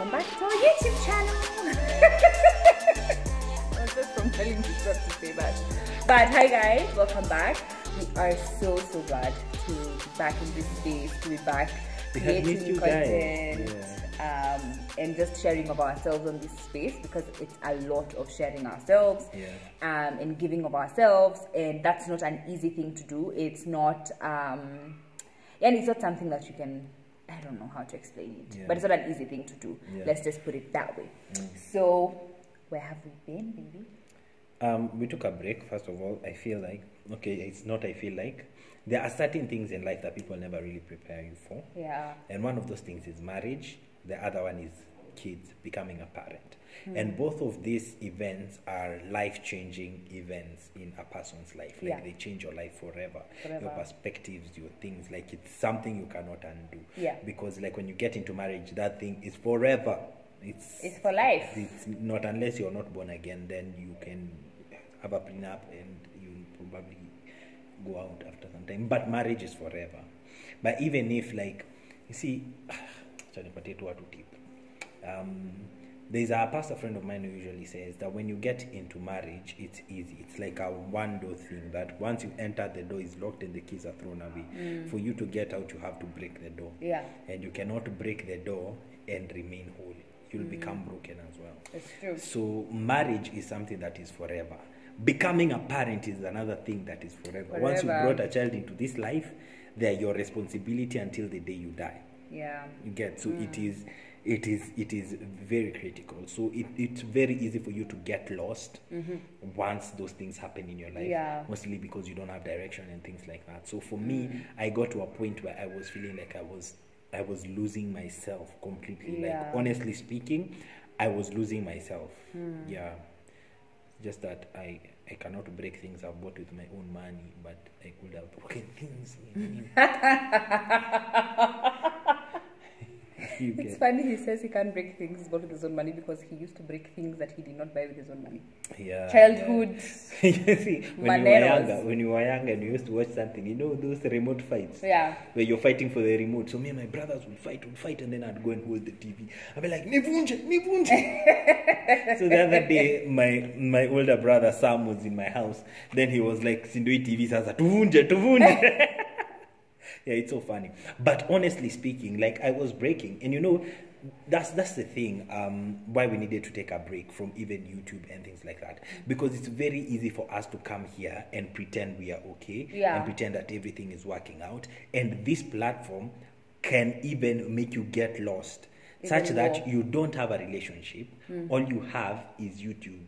welcome back to our YouTube channel. I was just from telling you what to say but hi guys, welcome back. We are so glad to be back in this space, to be back creating content, and just sharing of ourselves on this space, because it's a lot of sharing ourselves, and giving of ourselves, and that's not an easy thing to do. It's not and it's not something that you can, I don't know how to explain it, but it's not an easy thing to do. Let's just put it that way. So where have we been, baby? We took a break. First of all, I feel like, there are certain things in life that people never really prepare you for. And one of those things is marriage. The other one is kids, becoming a parent. And both of these events are life-changing events in a person's life. Like they change your life forever. Your perspectives, your things, like it's something you cannot undo. Because like when you get into marriage, that thing is forever. It's for life. It's not, unless you're not born again, then you can have a prenup and you'll probably go out after some time. But marriage is forever. But even if, like, you see, there's a pastor friend of mine who usually says that when you get into marriage, it's easy. It's like a one-door thing, that once you enter, the door is locked and the keys are thrown away. For you to get out, you have to break the door. And you cannot break the door and remain whole. You'll become broken as well. It's true. So marriage is something that is forever. Becoming a parent is another thing that is forever. Once you brought a child into this life, they're your responsibility until the day you die. You get, so it is very critical. So it's very easy for you to get lost once those things happen in your life, mostly because you don't have direction and things like that. So for me, I got to a point where I was feeling like I was losing myself completely. Like, honestly speaking, I was losing myself. Just that I cannot break things I've bought with my own money, but I could have broken things. It's funny he says he can't break things he's bought with his own money, because he used to break things that he did not buy with his own money. Childhood. You see, when you were younger and you used to watch something, you know those remote fights? Where you're fighting for the remote. So me and my brothers would fight, and then I'd go and hold the TV. I'd be like, Nivunje. So the other day, my older brother Sam was in my house. Then he was like, Sindui TV sasa, tuvunje. Yeah, it's so funny. But honestly speaking, like, I was breaking. And you know, that's the thing, why we needed to take a break from even YouTube and things like that. Because it's very easy for us to come here and pretend we are okay. And pretend that everything is working out. And this platform can even make you get lost. Such that you don't have a relationship. All you have is YouTube.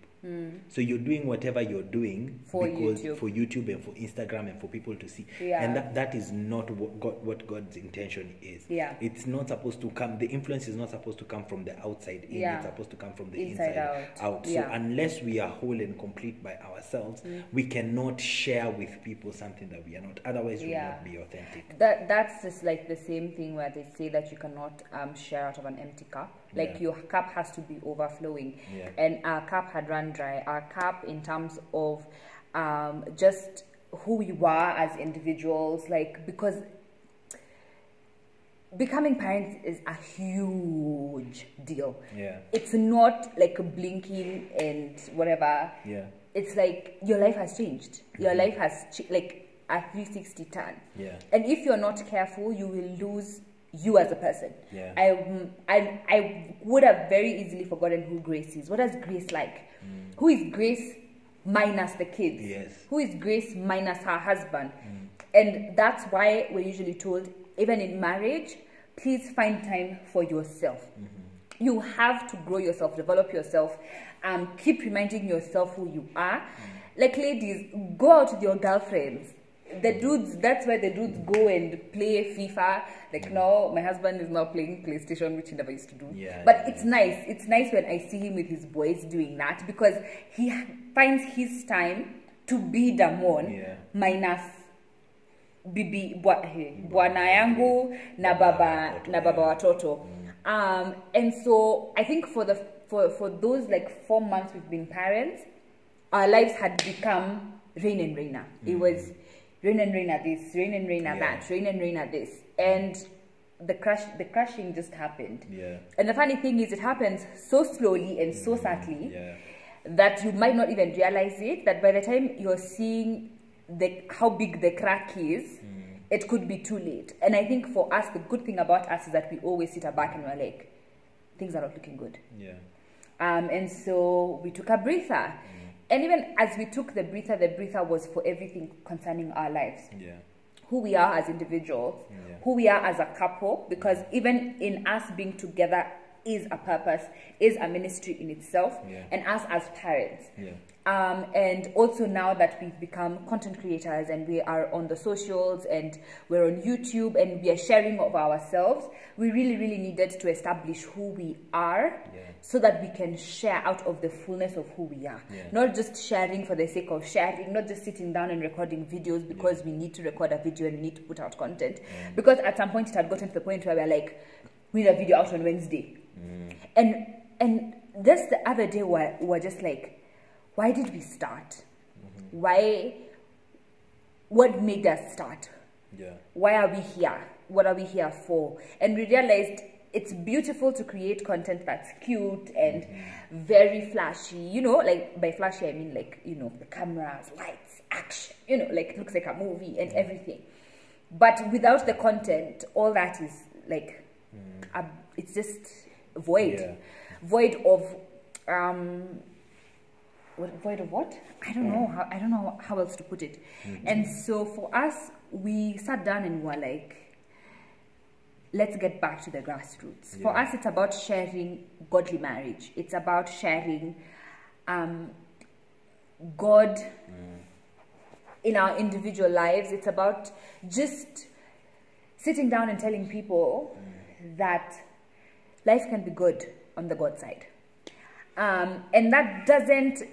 So you're doing whatever you're doing for YouTube and for Instagram and for people to see. And that is not what God's intention is. It's not supposed to come, the influence is not supposed to come from the outside in, it's supposed to come from the inside out. So unless we are whole and complete by ourselves, we cannot share with people something that we are not. Otherwise we will not be authentic. That's just like the same thing where they say that you cannot share out of an empty cup. Like your cup has to be overflowing. And our cup had run dry. Our cup, in terms of just who we are as individuals, like, because becoming parents is a huge deal. It's not like blinking and whatever. It's like your life has changed. Your life has like a 360 turn. And if you're not careful, you will lose you as a person. I would have very easily forgotten who Grace is. What does Grace like? Who is Grace minus the kids? Who is Grace minus her husband? And that's why we're usually told, even in marriage, please find time for yourself. You have to grow yourself, develop yourself, keep reminding yourself who you are. Like, ladies, go out with your girlfriends. The dudes, that's where the dudes go and play FIFA. Like, now my husband is now playing PlayStation, which he never used to do. But it's nice. It's nice when I see him with his boys doing that, because he finds his time to be Damon minus bibi bwana yangu na baba watoto. And so I think for those like 4 months we've been parents, our lives had become rain and rainer. It was rain and rainer this, rain and rainer that, rain and rainer this. And the crashing just happened. Yeah. And the funny thing is, it happens so slowly and so subtly that you might not even realize it. That by the time you're seeing how big the crack is, it could be too late. And I think for us, the good thing about us is that we always sit back and we're like, things are not looking good. Yeah. And so we took a breather. And even as we took the breather was for everything concerning our lives. Yeah. Who we are as individuals, who we are as a couple, because even in us being together is a purpose, is a ministry in itself, and us as parents. And also now that we've become content creators and we are on the socials and we're on YouTube and we are sharing of ourselves, we really, really needed to establish who we are so that we can share out of the fullness of who we are. Not just sharing for the sake of sharing, not just sitting down and recording videos because we need to record a video and we need to put out content. Because at some point it had gotten to the point where we're like, we need a video out on Wednesday. And just the other day we're just like, why did we start? What made us start? Why are we here? What are we here for? And we realized it's beautiful to create content that's cute and very flashy. You know, like by flashy, I mean like, you know, the cameras, lights, action, you know, like it looks like a movie and everything. But without the content, all that is like, it's just void. Void of, void of what? I don't know how else to put it. And so for us, we sat down and were like, let's get back to the grassroots. For us, it's about sharing godly marriage. It's about sharing God in our individual lives. It's about just sitting down and telling people that life can be good on the God side. And that doesn't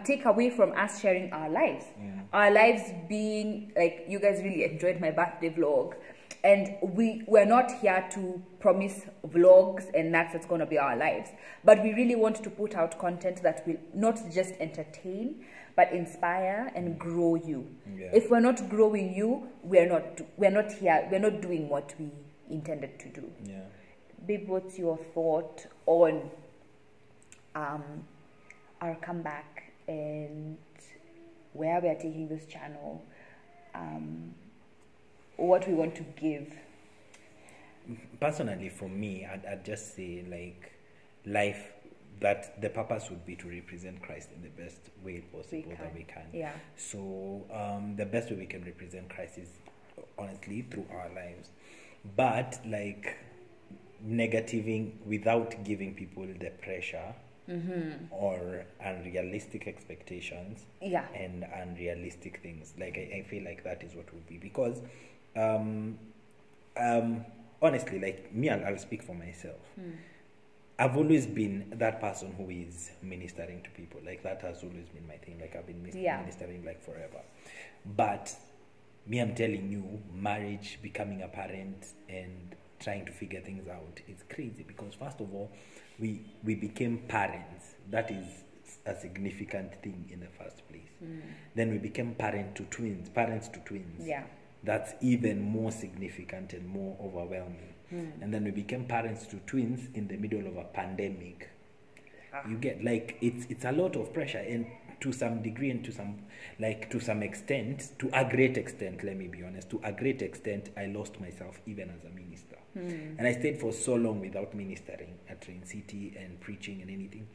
take away from us sharing our lives. Our lives being, like, you guys really enjoyed my birthday vlog. And we're not here to promise vlogs and that's what's going to be our lives. But we really want to put out content that will not just entertain, but inspire and grow you. If we're not growing you, we're not here, we're not doing what we intended to do. Babe, what's your thought on our comeback and where we are taking this channel, what we want to give? Personally, for me, I'd just say, like, life, that the purpose would be to represent Christ in the best way possible that we can. So the best way we can represent Christ is honestly through our lives, but like negativing without giving people the pressure or unrealistic expectations and unrealistic things. Like I feel like that is what would be, because honestly, like me, I'll speak for myself. I've always been that person who is ministering to people. Like that has always been my thing. Like I've been ministering like forever. But me, I'm telling you, marriage, becoming a parent and trying to figure things out, it's crazy, because first of all, we became parents. That is a significant thing in the first place. Then we became parents to twins. That's even more significant and more overwhelming. And then we became parents to twins in the middle of a pandemic. You get, like, it's a lot of pressure, and to some degree and to some extent, to a great extent, let me be honest, to a great extent, I lost myself even as a minister. And I stayed for so long without ministering at Train City and preaching and anything.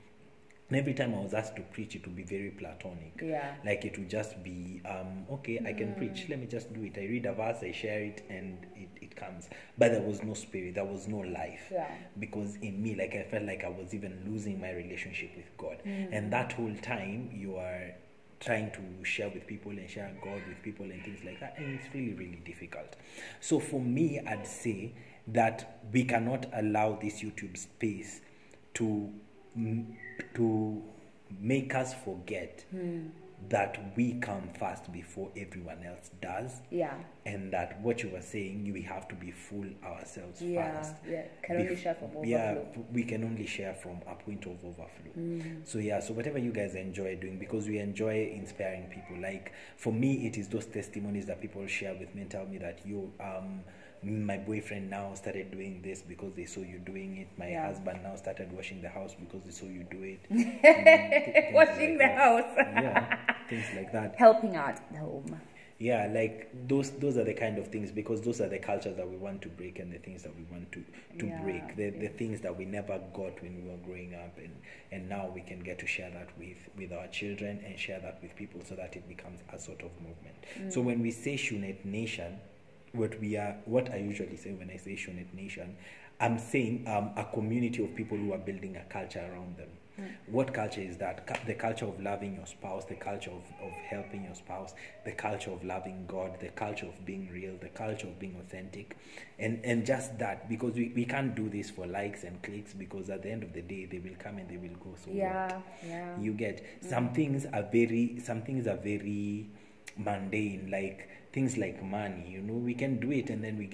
And every time I was asked to preach, it would be very platonic. Like it would just be, okay, I can preach, let me just do it. I read a verse, I share it, and it comes. But there was no spirit, there was no life. Because in me, like, I felt like I was even losing my relationship with God. And that whole time, you are trying to share with people and share God with people and things like that. And it's really, really difficult. So for me, I'd say that we cannot allow this YouTube space to make us forget that we come first before everyone else does. And that what you were saying, we have to be full ourselves first. Can only share from overflow. We can only share from a point of overflow. So whatever you guys enjoy doing, because we enjoy inspiring people. Like for me, it is those testimonies that people share with me and tell me that my boyfriend now started doing this because they saw you doing it. My husband now started washing the house because they saw you do it. Washing the house. Yeah, things like that. Helping out the home. Yeah, like those are the kind of things, because those are the cultures that we want to break, and the things that we want to break, the things that we never got when we were growing up, and now we can get to share that with our children and share that with people, so that it becomes a sort of movement. So when we say Shoenet Nation, what I usually say when I say Shoenet Nation, I'm saying a community of people who are building a culture around them. What culture is that? The culture of loving your spouse, the culture of helping your spouse, the culture of loving God, the culture of being real, the culture of being authentic, and just that, because we can't do this for likes and clicks, because at the end of the day they will come and they will go. So you get some things are very mundane, like things like money. We can do it, and then we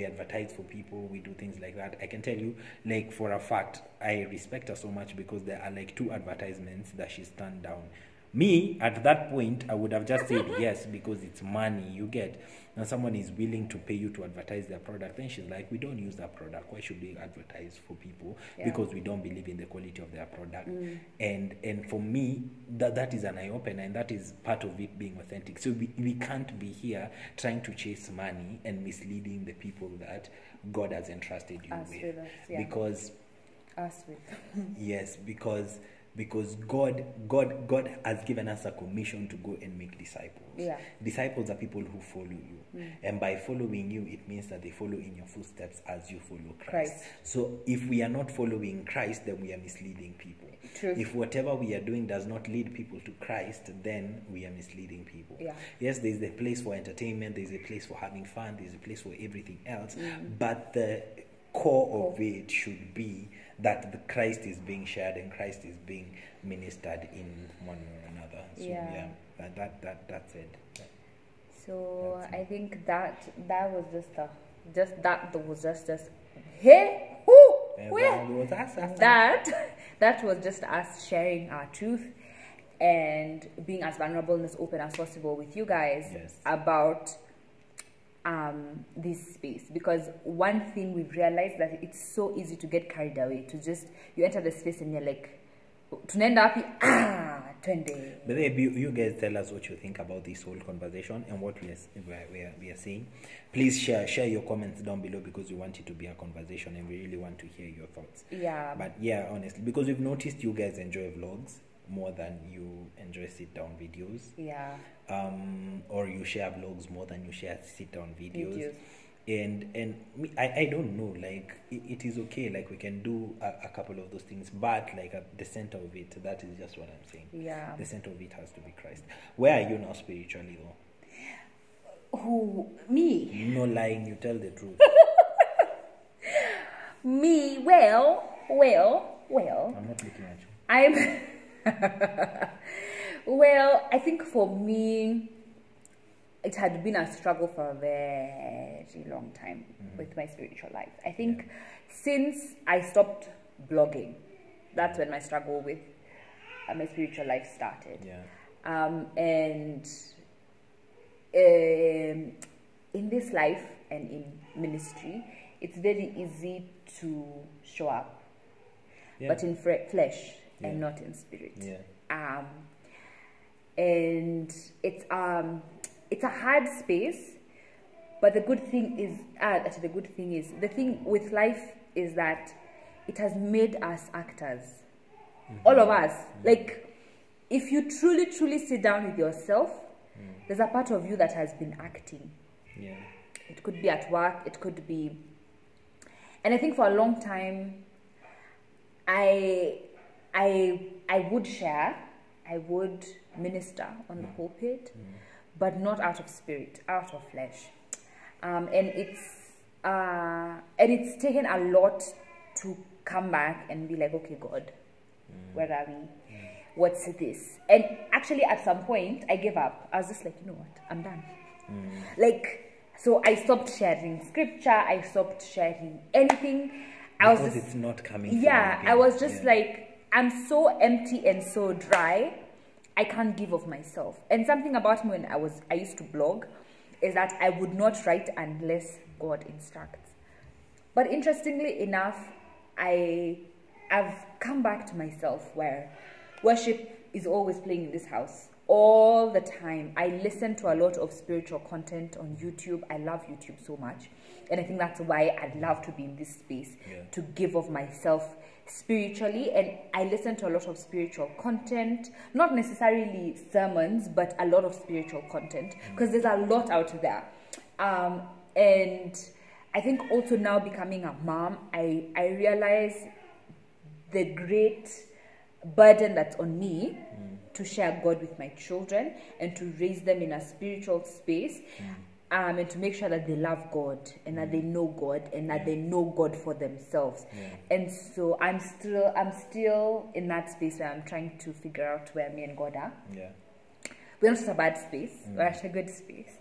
advertise for people, we do things like that. I can tell you, like, for a fact, I respect her so much, because there are like 2 advertisements that she's turned down. Me, at that point, I would have just said yes, because it's money, you get. Now someone is willing to pay you to advertise their product, then she's like, we don't use that product, why should we advertise for people? Because we don't believe in the quality of their product. And for me, that is an eye-opener, and that is part of it being authentic. So we can't be here trying to chase money and misleading the people that God has entrusted you with. Because yes, because God has given us a commission to go and make disciples. Disciples are people who follow you. And by following you, it means that they follow in your footsteps as you follow Christ. So if we are not following Christ, then we are misleading people. If whatever we are doing does not lead people to Christ, then we are misleading people. Yes, there's a place for entertainment, there's a place for having fun, there's a place for everything else, but the core of it should be that the Christ is being shared and Christ is being ministered in one or another. So that's it. So I think that was just hey, whoo, that was just us sharing our truth and being as vulnerable and as open as possible with you guys about this space. Because one thing we've realized, that it's so easy to get carried away, to just, you enter the space and you're like, tunaenda wapi? Twende. But then you guys tell us what you think about this whole conversation and what we are saying. Please share your comments down below, because we want it to be a conversation and we really want to hear your thoughts. But honestly, because we've noticed you guys enjoy vlogs more than you enjoy sit-down videos. Or you share vlogs more than you share sit-down videos. And I don't know, like, it is okay, like, we can do a couple of those things, but like at the center of it, that is just what I'm saying. The center of it has to be Christ. Where are you now spiritually, though? Who? Me? No lying, you tell the truth. Me? Well. I'm not looking at you. Well, I think for me, it had been a struggle for a very long time with my spiritual life. I think since I stopped blogging, that's when my struggle with my spiritual life started. And in this life and in ministry, it's very easy to show up, but in flesh and not in spirit. And it's a hard space, but the thing with life is that it has made us actors. All of us. Like, if you truly sit down with yourself, there's a part of you that has been acting. It could be at work, it could be, and I think for a long time I would share, I would minister on the pulpit, but not out of spirit, out of flesh. And it's taken a lot to come back and be like, okay, God, where are we? What's this? And actually, at some point, I gave up. I was just like, you know what? I'm done. Like, so I stopped sharing scripture. I stopped sharing anything. Because it's not coming. Yeah, I was just like, I'm so empty and so dry. I can't give of myself. And something about me when I used to blog is that I would not write unless God instructs. But interestingly enough, I've come back to myself where worship is always playing in this house all the time. I listen to a lot of spiritual content on YouTube. I love YouTube so much. And I think that's why I love to be in this space, to give of myself spiritually. And I listen to a lot of spiritual content, not necessarily sermons, but a lot of spiritual content, because there's a lot out there. And I think also now becoming a mom, I realize the great burden that's on me to share God with my children and to raise them in a spiritual space, and to make sure that they love God and that they know God and that they know God for themselves. And so I'm still in that space where I'm trying to figure out where me and God are. We're not at a bad space, we're at a good space.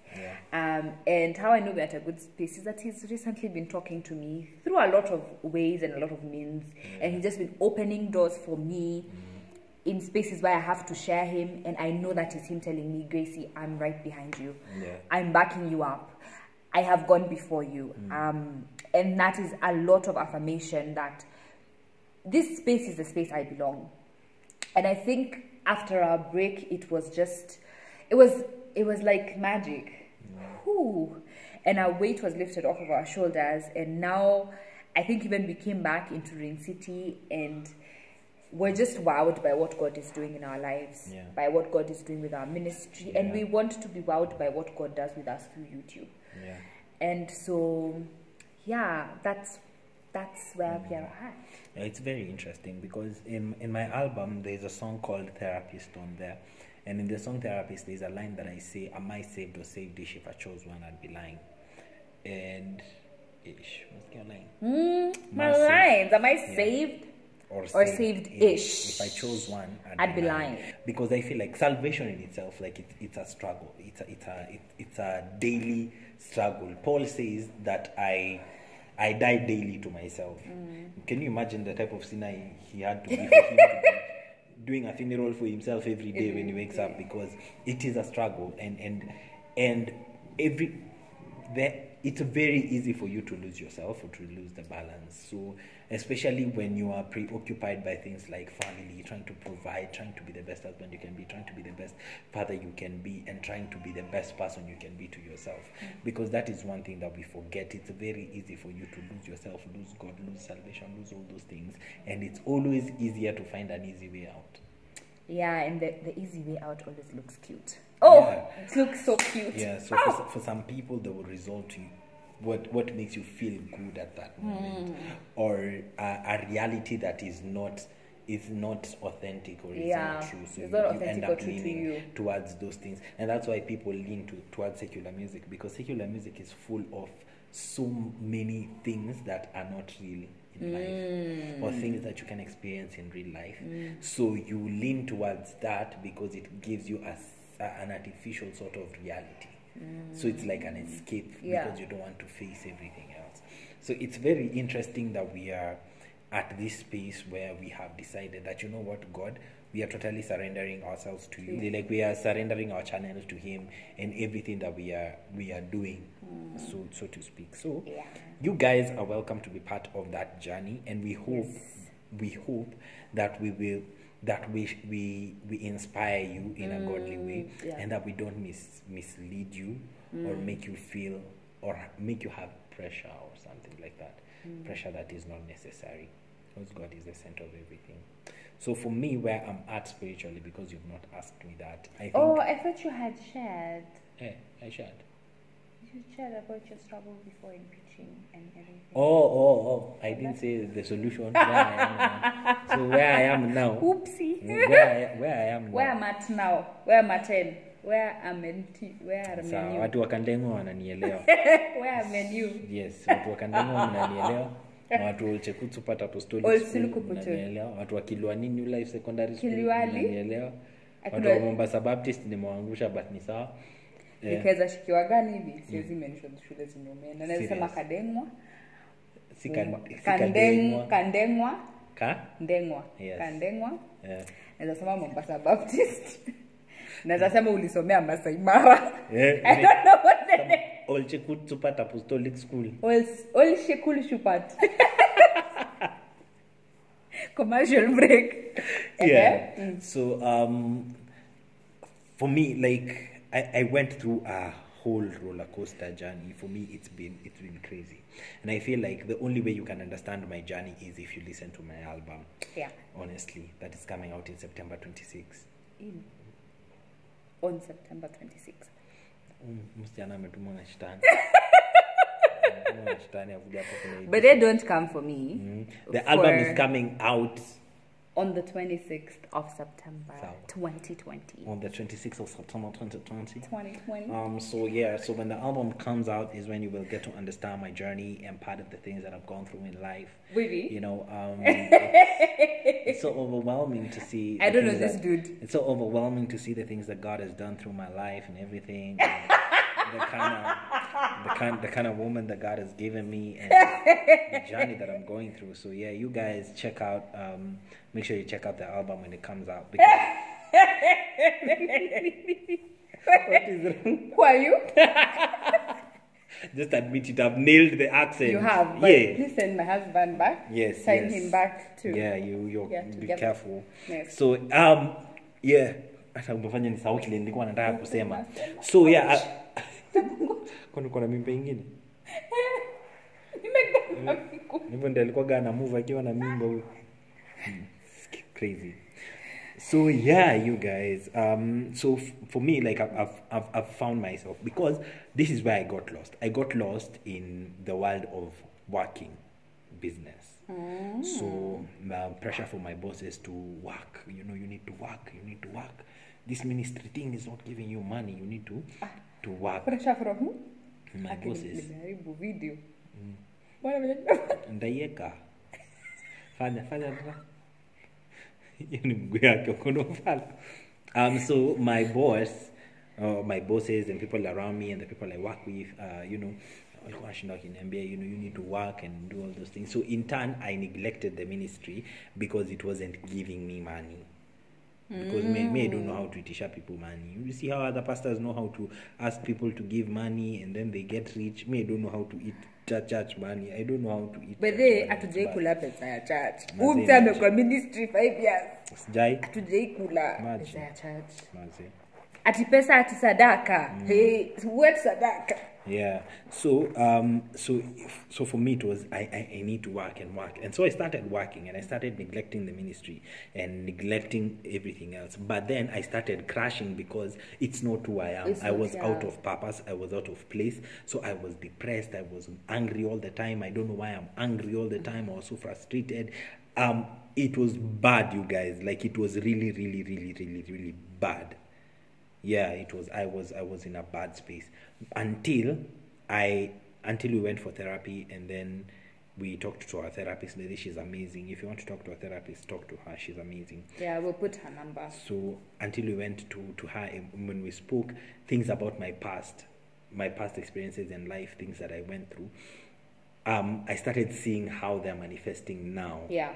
And how I know we're at a good space is that he's recently been talking to me through a lot of ways and a lot of means, and he's just been opening doors for me in spaces where I have to share him, and I know that is him telling me, Gracie, I'm right behind you. I'm backing you up. I have gone before you. And that is a lot of affirmation that this space is the space I belong. And I think after our break, it was like magic. Whew. And our weight was lifted off of our shoulders. And now I think even we came back into Rain City and we're just wowed by what God is doing in our lives, by what God is doing with our ministry. And we want to be wowed by what God does with us through YouTube. And so, that's where we are at. It's very interesting because in my album, there's a song called Therapist on there. And in the song Therapist, there's a line that I say, am I saved or saved-ish? If I chose one, I'd be lying. And, what's your line? My lines, am I saved or saved-ish? If I chose one, I'd be lying. Because I feel like salvation in itself, like it's a struggle. It's a daily struggle. Paul says that I die daily to myself. Can you imagine the type of sinner he had to be for him to be doing a funeral for himself every day when he wakes up? Because it is a struggle, and it's very easy for you to lose yourself or to lose the balance. So especially when you are preoccupied by things like family, trying to provide, trying to be the best husband you can be, trying to be the best father you can be, and trying to be the best person you can be to yourself. Because that is one thing that we forget. It's very easy for you to lose yourself, lose God, lose salvation, lose all those things. And it's always easier to find an easy way out. Yeah, and the easy way out always looks cute. It looks so cute. Yeah, so for some people, they will resort to what makes you feel good at that moment, or a reality that is not authentic or is not true. So you end up leaning towards those things, and that's why people lean towards secular music, because secular music is full of so many things that are not real in life, or things that you can experience in real life. So you lean towards that because it gives you an artificial sort of reality. So it's like an escape because you don't want to face everything else. So it's very interesting that we are at this space where we have decided that, you know what, God, we are totally surrendering ourselves to you. Like we are surrendering our channels to Him and everything that we are doing, so to speak. So you guys are welcome to be part of that journey, and we hope that we inspire you in a godly way, and that we don't mislead you or make you feel or make you have pressure or something like that. Pressure that is not necessary, because God is the center of everything. So for me, where I'm at spiritually, because you've not asked me that, I think... I thought you had shared. I shared. You shared about your struggle before in preaching and everything. I didn't say the solution. Where I am now. So where I am now. Oopsie. Where I am now. Where I'm at now. Where I'm at 10. Where I'm in where am I? Watu wa Kandengo wananielewa. Where am I? Yes, watu wa Kandengo wananielewa. Watu wa Chekutsu Pata Apostolic School wananielewa. Watu wa Kilwani New Life Secondary School wananielewa. Watu wa Mombasa Baptist nimewaangusha, but ni sawa. Nikaweza shikiwa gani hivi? Siwezi mention shule zimeumena. Naweza sema Kadengwa. Kandengwa. Ndengwa. Kandengwa. Naweza sema Mombasa Baptist. Naweza sema ulisomea Masai Mara. I don't know what the name. Olchekut Supat Apostolic School. Olchekul Shupat. Commercial break. Yeah. So for me, like I went through a whole roller coaster journey. For me, it's been crazy, and I feel like the only way you can understand my journey is if you listen to my album. Yeah. Honestly, that is coming out in September 26th. On September 26th. But they don't come for me. The album is coming out on the 26th of September 2020. On the 26th of September 2020. 2020. So yeah, so when the album comes out is when you will get to understand my journey and part of the things that I've gone through in life. Really? You know, it's so overwhelming to see. I don't know this dude. It's so overwhelming to see the things that God has done through my life and everything. the kind of woman that God has given me and the journey that I'm going through. So yeah, you guys check out. Make sure you check out the album when it comes out. Because what is wrong? Who are you? Just admit it. I've nailed the accent. You have. But yeah. Please send my husband back. Yes. Send him back to. Yeah. You be careful. Yes. So yeah. So yeah. Kuna mimba ingine hivyo ndio alikuwa gana move akiwa na mimba huyo. Crazy. So yeah, you guys, so for me, like I've found myself, because this is where I got lost in the world of working business. So pressure from my bosses to work, you need to work. This ministry thing is not giving you money, you need to work. Pressure from who? My bosses. Video. Ndaieka. Fanya. So my bosses and people around me and the people I work with, you need to work and do all those things. So in turn, I neglected the ministry because it wasn't giving me money. Because me don't know how to teach people money. You see how other pastors know how to ask people to give money and then they get rich. Me don't know how to eat church money. I don't know how to eat. But they atujai kula pesa ya church. Umtame kwa ministry 5 years. Sijai. Atujai kula pesa ya church. Ati pesa ati sadaka. Hey, what sadaka? Yeah. So for me it was I need to work, and so I started working and I started neglecting the ministry and neglecting everything else. But then I started crashing because it's not who I am. I was out of purpose. I was out of place. So I was depressed. I was angry all the time. I don't know why I'm angry all the time. I was so frustrated. It was bad, you guys. Like it was really, really, really, really, really bad. Yeah, it was. I was in a bad space until we went for therapy, and then we talked to our therapist. Lady, she's amazing. If you want to talk to a therapist, talk to her. She's amazing. Yeah, we'll put her number. So until we went to her, and when we spoke things about my past experiences in life, things that I went through, I started seeing how they're manifesting now. Yeah.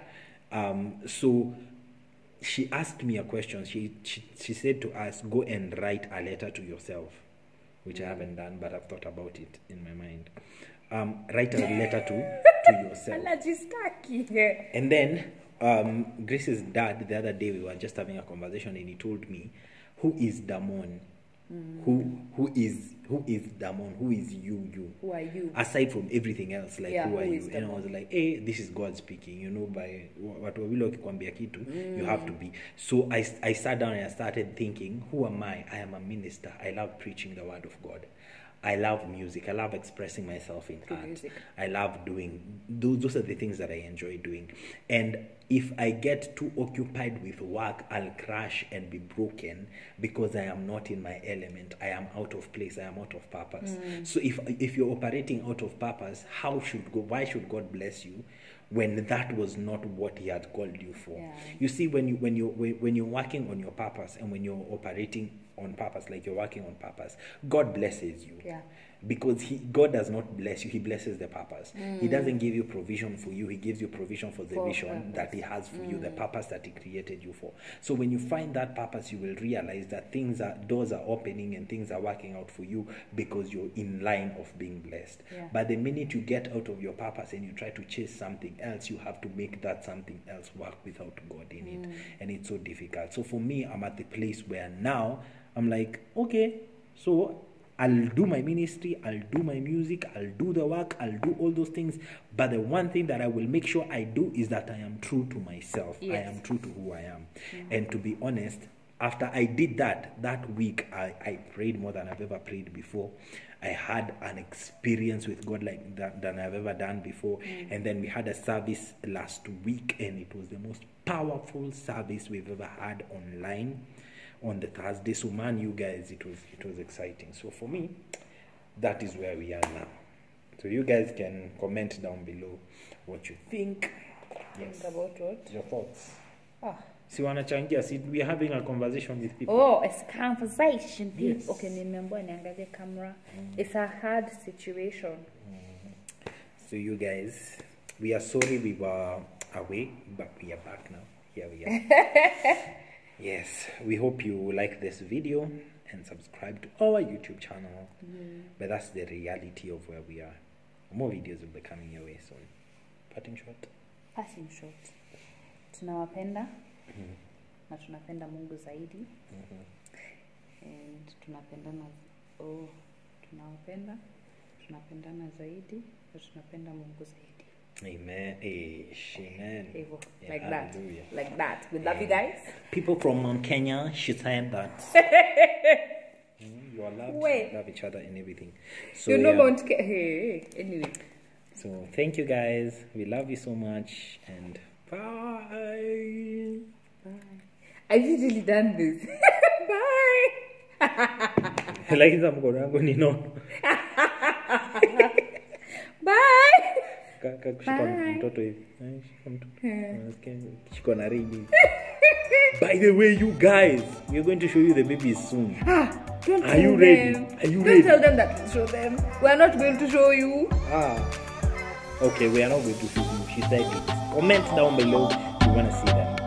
So she asked me a question. She said to us, go and write a letter to yourself, which I haven't done, but I've thought about it in my mind. Write a letter to yourself. And then Grace's dad, the other day we were just having a conversation, and he told me, who is Damon? Who is Damon? Who is you? Who are you? Aside from everything else, like who are you? And Damon? I was like, hey, this is God speaking, by what you have to be. So I sat down and I started thinking, who am I? I am a minister. I love preaching the word of God. I love music. I love expressing myself in art. Music. I love doing those are the things that I enjoy doing. And if I get too occupied with work, I'll crash and be broken because I am not in my element. I am out of place. I am out of purpose. So if you're operating out of purpose, why should God bless you when that was not what He had called you for? Yeah. You see, when you're working on your purpose and when you're operating on purpose, like you're working on purpose, God blesses you. Yeah. because God does not bless you, he blesses the purpose. He doesn't give you provision for you, he gives you provision for the vision that he has for you, the purpose that he created you for. So when you find that purpose, you will realize that doors are opening and things are working out for you because you're in line of being blessed. But the minute you get out of your purpose and you try to chase something else, you have to make that something else work without God in it, and it's so difficult. So for me, I'm at the place where now I'm like, okay, so I'll do my ministry, I'll do my music, I'll do the work, I'll do all those things. But the one thing that I will make sure I do is that I am true to myself. I am true to who I am. And to be honest, after I did that week, I prayed more than I've ever prayed before. I had an experience with God like that than I've ever done before. And then we had a service last week, and it was the most powerful service we've ever had online on the Thursday. So man, you guys, it was exciting. So for me, that is where we are now. So you guys can comment down below what you think. Yes. About what? Your thoughts. Si wanachangia, si we are having a conversation with people. Oh, it's a conversation. Yes. Okay, nimeambiwa niangalie camera. It's a hard situation. So you guys, we are sorry we were away, but we are back now. Here we are. Yes, we hope you like this video and subscribe to our YouTube channel. But that's the reality of where we are. More videos will be coming your way soon. Parting shot. Passing short. Tunawapenda. Na tunapenda Mungu zaidi. And tunapendana. Tunapendana zaidi. Na tunapenda Mungu zaidi. Amen. Amen. Like that. Like that. We love you guys. People from Mount Kenya, she said that. You are loved. You love each other and everything. So, Mount Kenya. Hey, anyway. So thank you guys. We love you so much. And bye. Bye. I've really done this. Bye. Like some gorango ni no. Bye. By the way, you guys, we're going to show you the babies soon. Are you ready? Are you ready? Don't tell them that to show them. We are not going to show you. Okay, we are not going to show you. She said it. Comment down below if you want to see them.